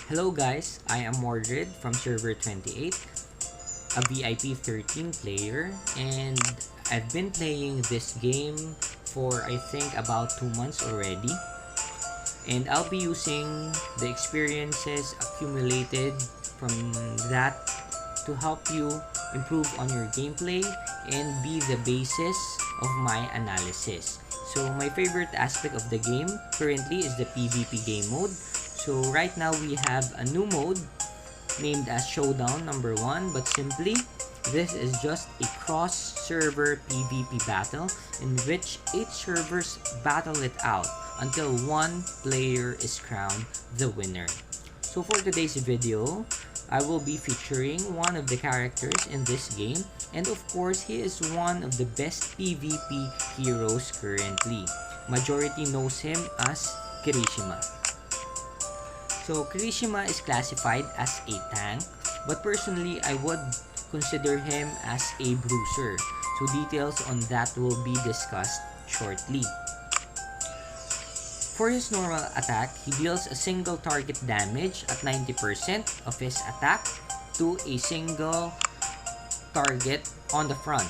Hello guys, I am Mordred from server 28, a VIP 13 player, and I've been playing this game for I think about 2 months already. And I'll be using the experiences accumulated from that to help you improve on your gameplay and be the basis of my analysis. So my favorite aspect of the game currently is the PvP game mode. So right now we have a new mode named as Showdown number 1, but simply this is just a cross-server PvP battle in which 8 servers battle it out until one player is crowned the winner. So for today's video, I will be featuring one of the characters in this game, and of course he is one of the best PvP heroes currently. Majority knows him as Kirishima. So Kirishima is classified as a tank, but personally I would consider him as a bruiser. So details on that will be discussed shortly. For his normal attack, he deals a single target damage at 90% of his attack to a single target on the front.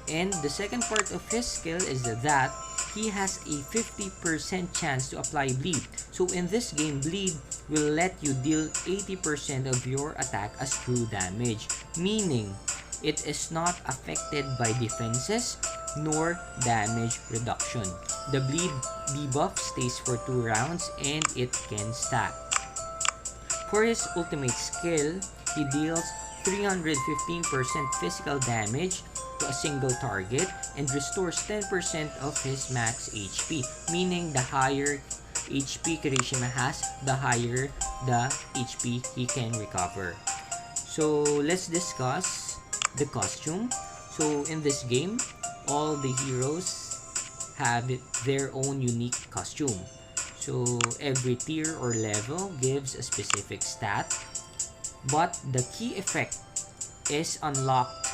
And the second part of his skill is that he has a 50% chance to apply bleed. So in this game, bleed will let you deal 80% of your attack as true damage, meaning it is not affected by defenses nor damage reduction. The bleed debuff stays for 2 rounds and it can stack. For his ultimate skill, he deals 315% physical damage to a single target and restores 10% of his max HP, meaning the higher HP Kirishima has, the higher the HP he can recover. So let's discuss the costume. So in this game, all the heroes have their own unique costume. So every tier or level gives a specific stat, but the key effect is unlocked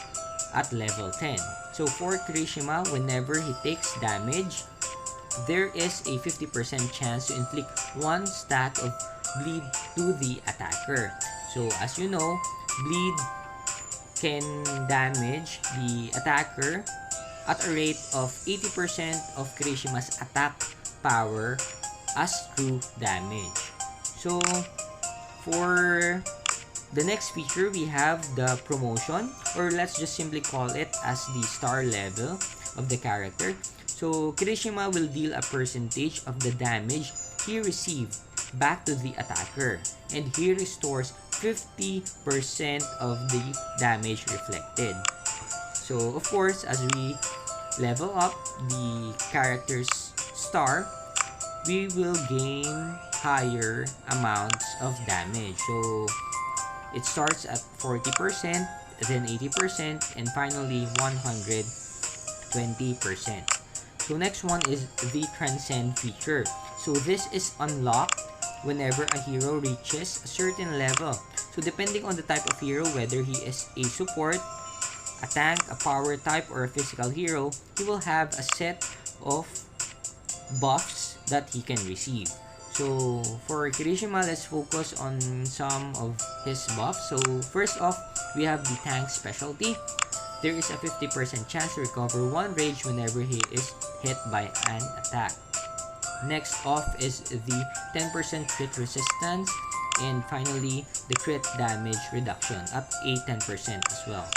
at level 10. So for Kirishima, whenever he takes damage, there is a 50% chance to inflict 1 stack of bleed to the attacker. So as you know, bleed can damage the attacker at a rate of 80% of Kirishima's attack power as true damage. So for the next feature, we have the promotion, or let's just simply call it as the star level of the character. So Kirishima will deal a percentage of the damage he received back to the attacker, and he restores 50% of the damage reflected. So of course, as we level up the character's star, we will gain higher amounts of damage. So it starts at 40%, then 80%, and finally 120%. So next one is the Transcend feature. So this is unlocked whenever a hero reaches a certain level. So depending on the type of hero, whether he is a support, a tank, a power type, or a physical hero, he will have a set of buffs that he can receive. So for Kirishima, let's focus on some of his buffs. So first off, we have the tank specialty. There is a 50% chance to recover 1 rage whenever he is hit by an attack. Next off is the 10% crit resistance, and finally the crit damage reduction up a 10% as well.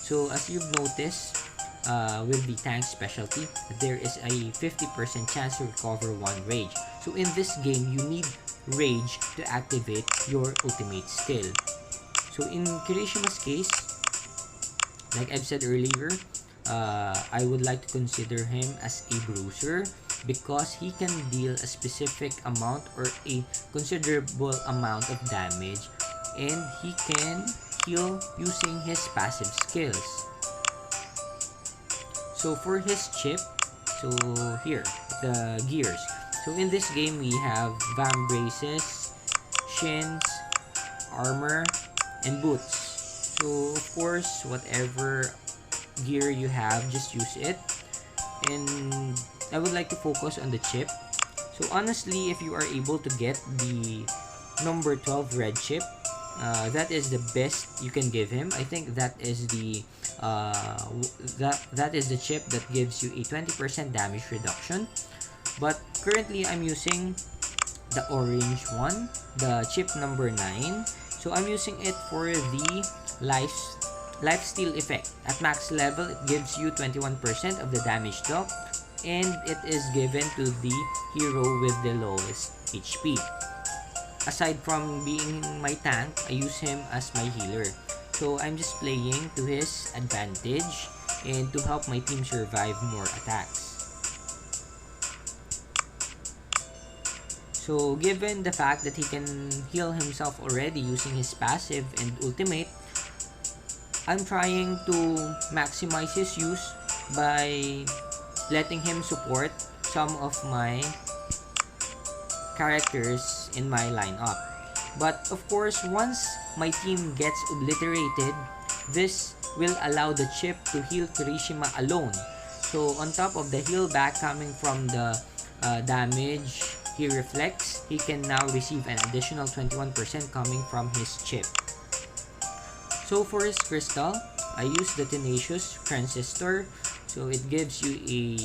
So as you've noticed, with the tank specialty, there is a 50% chance to recover 1 rage. So in this game, you need rage to activate your ultimate skill. So in Kirishima's case, like I've said earlier, I would like to consider him as a bruiser because he can deal a specific amount or a considerable amount of damage, and he can heal using his passive skills. So for his chip, so here, the gears. So in this game, we have vambraces, shins, armor, and boots. So of course, whatever gear you have, just use it. And I would like to focus on the chip. So honestly, if you are able to get the number 12 red chip. That is the best you can give him. I think that is the that is the chip that gives you a 20% damage reduction. But currently I'm using the orange one, the chip number 9. So I'm using it for the lifesteal effect. At max level, it gives you 21% of the damage dealt, and it is given to the hero with the lowest HP. Aside from being my tank, I use him as my healer. So I'm just playing to his advantage and to help my team survive more attacks. So given the fact that he can heal himself already using his passive and ultimate, I'm trying to maximize his use by letting him support some of my characters in my lineup. But of course, once my team gets obliterated, this will allow the chip to heal Kirishima alone. So on top of the heal back coming from the damage he reflects, he can now receive an additional 21% coming from his chip. So for his crystal, I use the Tenacious Transistor. So it gives you a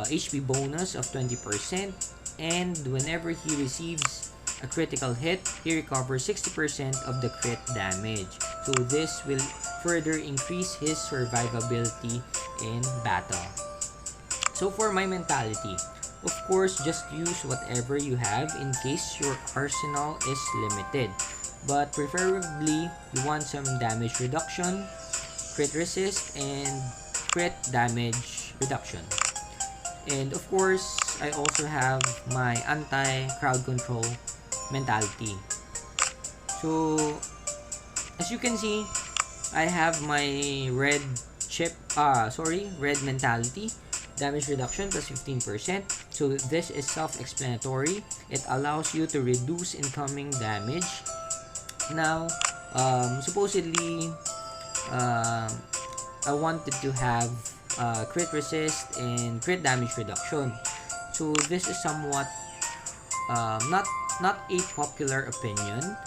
HP bonus of 20%, and whenever he receives a critical hit, he recovers 60% of the crit damage. So this will further increase his survivability in battle. So for my mentality, of course, just use whatever you have in case your arsenal is limited. But preferably, you want some damage reduction, crit resist, and crit damage reduction. And of course, I also have my anti-crowd control mentality. So, as you can see, I have my red mentality. Damage reduction plus 15%. So this is self-explanatory. It allows you to reduce incoming damage. Now, supposedly, I wanted to have crit resist and crit damage reduction. So this is somewhat not a popular opinion,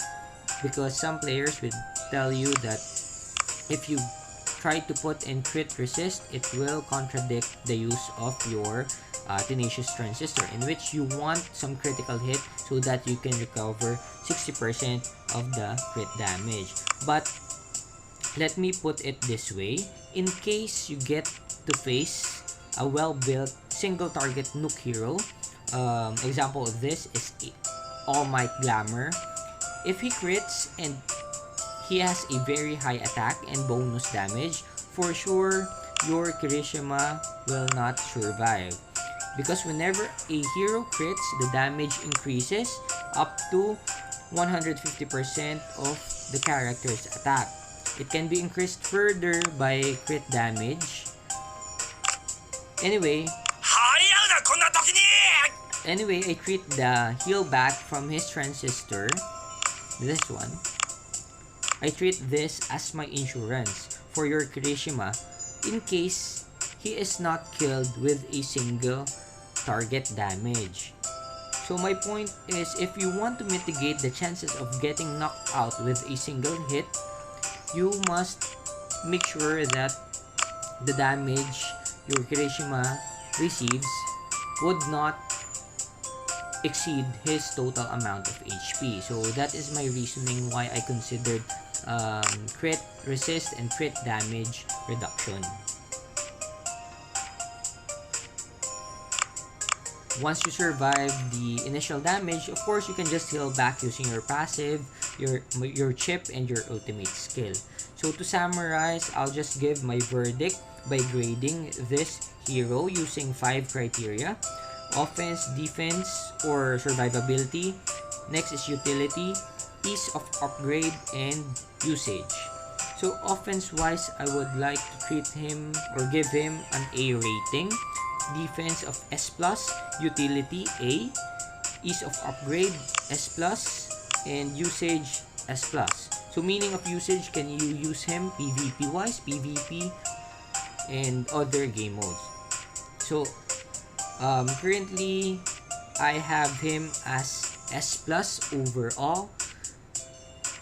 because some players will tell you that if you try to put in crit resist, it will contradict the use of your Tenacious Transistor, in which you want some critical hit so that you can recover 60% of the crit damage. But let me put it this way: in case you get to face a well-built single target nuke hero, example of this is All Might Glamour. If he crits and he has a very high attack and bonus damage, for sure your Kirishima will not survive. Because whenever a hero crits, the damage increases up to 150% of the character's attack. It can be increased further by crit damage. Anyway, I treat the heal back from his transistor, this one. I treat this as my insurance for your Kirishima in case he is not killed with a single target damage. So my point is, if you want to mitigate the chances of getting knocked out with a single hit, you must make sure that the damage your Kirishima receives would not exceed his total amount of HP. So that is my reasoning why I considered crit resist and crit damage reduction. Once you survive the initial damage, of course you can just heal back using your passive, your chip, and your ultimate skill. So to summarize, I'll just give my verdict by grading this hero using 5 criteria: offense, defense, or survivability. Next is utility, ease of upgrade, and usage. So offense-wise, I would like to treat him or give him an A rating. Defense of S+, utility A, ease of upgrade S+, and usage S+. So meaning of usage, can you use him PvP-wise, PvP, and other game modes. So currently, I have him as S plus overall.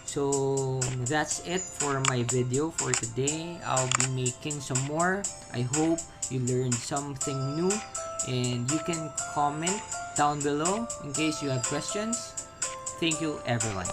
So that's it for my video for today. I'll be making some more. I hope you learned something new, and you can comment down below in case you have questions. Thank you everyone.